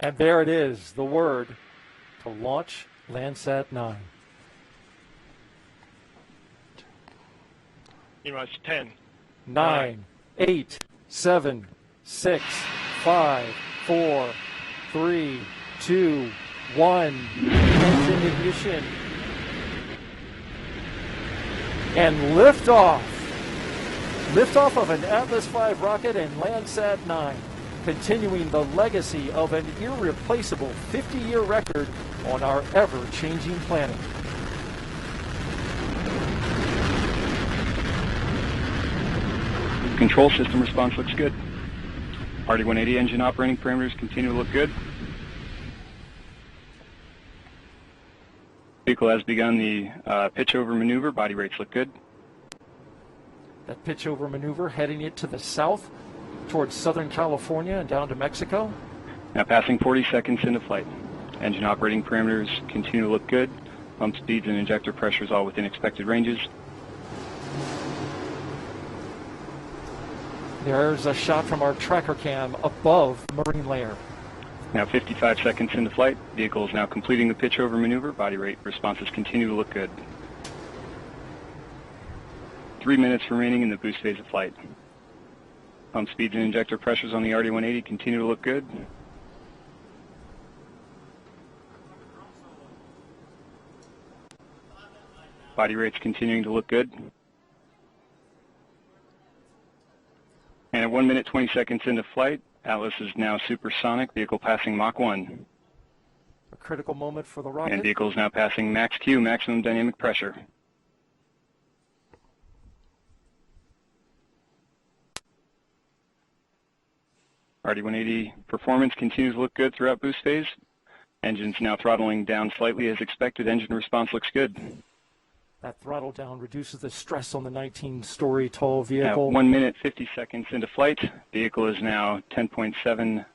And there it is, the word to launch Landsat 9. T-minus 10. 9, 8, 7, 6, 5, 4, 3, 2, 1. Engine ignition. And liftoff. Liftoff of an Atlas V rocket and Landsat 9, continuing the legacy of an irreplaceable 50-year record on our ever-changing planet. Control system response looks good. RD-180 engine operating parameters continue to look good. Vehicle has begun the pitch over maneuver. Body rates look good. That pitch over maneuver heading it to the south towards Southern California and down to Mexico. Now passing 40 seconds into flight. Engine operating parameters continue to look good. Pump speeds and injector pressures all within expected ranges. There's a shot from our tracker cam above the marine layer. Now 55 seconds into flight. Vehicle is now completing the pitch over maneuver. Body rate responses continue to look good. 3 minutes remaining in the boost phase of flight. Pump speeds and injector pressures on the RD-180 continue to look good. Body rates continuing to look good. And at 1 minute 20 seconds into flight, Atlas is now supersonic, vehicle passing Mach 1. A critical moment for the rocket. And vehicle is now passing max Q, maximum dynamic pressure. RD-180 performance continues to look good throughout boost phase. Engine's now throttling down slightly as expected. Engine response looks good. That throttle down reduces the stress on the 19-story tall vehicle. Now 1 minute 50 seconds into flight. Vehicle is now 10.7,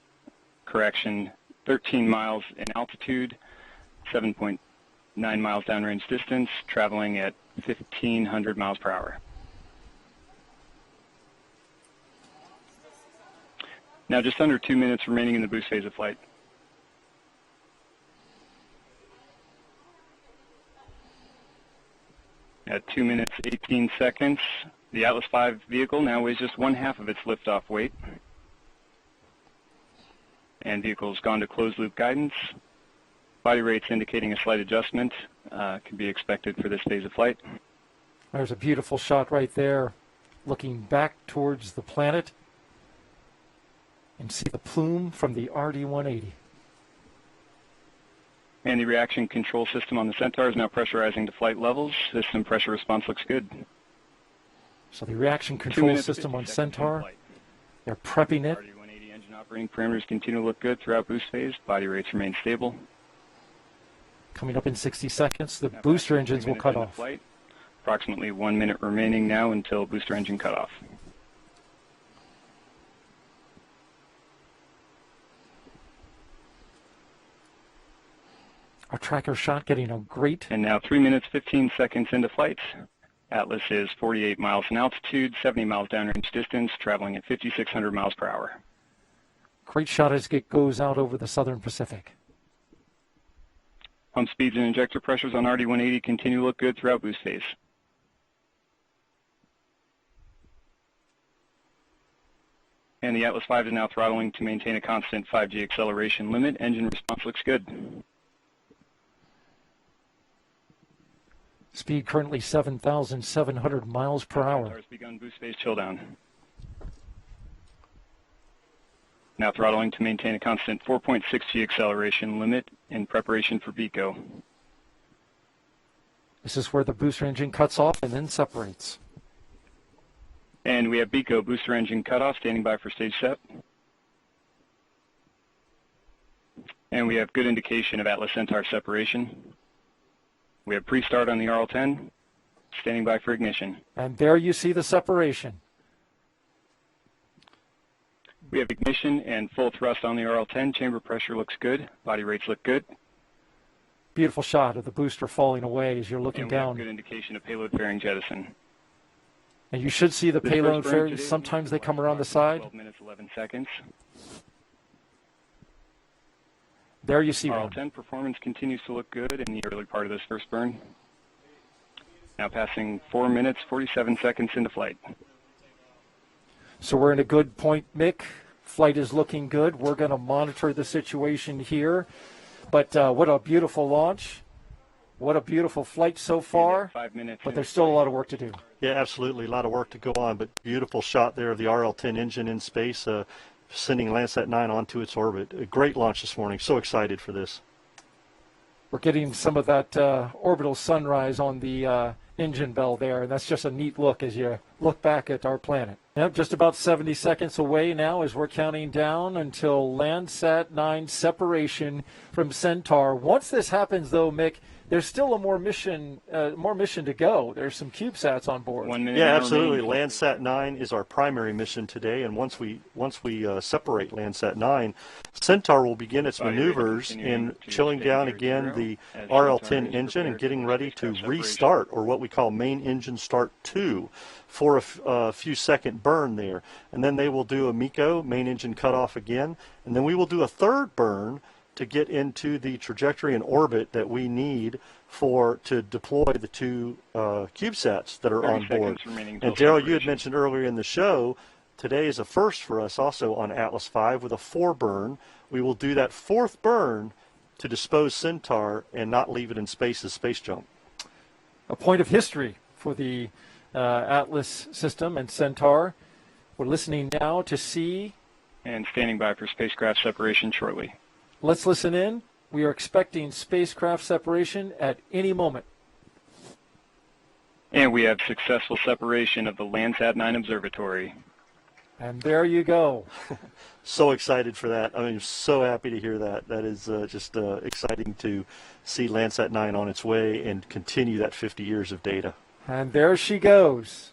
13 miles in altitude, 7.9 miles downrange distance, traveling at 1,500 miles per hour. Now just under 2 minutes remaining in the boost phase of flight. At 2 minutes 18 seconds, the Atlas V vehicle now weighs just 1/2 of its liftoff weight. And vehicle's gone to closed loop guidance. Body rates indicating a slight adjustment can be expected for this phase of flight. There's a beautiful shot right there, looking back towards the planet. And see the plume from the RD-180. And the reaction control system on the Centaur is now pressurizing to flight levels. System pressure response looks good. So the reaction control system on Centaur, they're prepping it. RD-180 engine operating parameters continue to look good throughout boost phase. Body rates remain stable. Coming up in 60 seconds, the booster engines will cut off. Flight. Approximately 1 minute remaining now until booster engine cutoff. Our tracker shot getting a great. And now 3 minutes 15 seconds into flight. Atlas is 48 miles in altitude, 70 miles downrange distance, traveling at 5,600 miles per hour. Great shot as it goes out over the Southern Pacific. Pump speeds and injector pressures on RD-180 continue to look good throughout boost phase. And the Atlas V is now throttling to maintain a constant 5G acceleration limit. Engine response looks good. Speed currently 7,700 miles per hour. Has begun boost phase chill down. Now throttling to maintain a constant 4.6G acceleration limit in preparation for BECO. This is where the booster engine cuts off and then separates. And we have BECO booster engine cutoff standing by for stage set. And we have good indication of Atlas Centaur separation. We have pre-start on the RL-10, standing by for ignition. And there you see the separation. We have ignition and full thrust on the RL-10. Chamber pressure looks good. Body rates look good. Beautiful shot of the booster falling away as you're looking and down. We have good indication of payload fairing jettison. And you should see the payload fairings. Sometimes they come around the side. 12 minutes, 11 seconds. There you see one. RL10 performance continues to look good in the early part of this first burn. Now passing 4 minutes, 47 seconds into flight. So we're in a good point, Mick. Flight is looking good. We're going to monitor the situation here. But what a beautiful launch. What a beautiful flight so far. 5 minutes. But there's still a lot of work to do. Yeah, absolutely. A lot of work to go on, but beautiful shot there of the RL-10 engine in space, sending Landsat 9 onto its orbit. A great launch this morning. So excited for this. We're getting some of that orbital sunrise on the engine bell there, and that's just a neat look as you look back at our planet. Yep, just about 70 seconds away now as we're counting down until Landsat 9 separation from Centaur. Once this happens, though, Mick, there's still a more mission to go. There's some CubeSats on board. 1 minute. Yeah, absolutely. Landsat 9 is our primary mission today, and once we separate Landsat 9, Centaur will begin its maneuvers in chilling down again the RL-10 engine and getting ready to restart, or what we call main engine start 2, for a few second burn there. And then they will do a MECO, main engine cutoff again, and then we will do a third burn to get into the trajectory and orbit that we need to deploy the two CubeSats that are on board. And Daryl, you had mentioned earlier in the show, today is a first for us also on Atlas V with a 4-burn. We will do that 4th burn to dispose Centaur and not leave it in space as space junk. A point of history for the Atlas system and Centaur. We're listening now to see. And standing by for spacecraft separation shortly. Let's listen in. We are expecting spacecraft separation at any moment. And we have successful separation of the Landsat 9 observatory. And there you go. So excited for that. I mean, so happy to hear that. That is just exciting to see Landsat 9 on its way and continue that 50 years of data. And there she goes.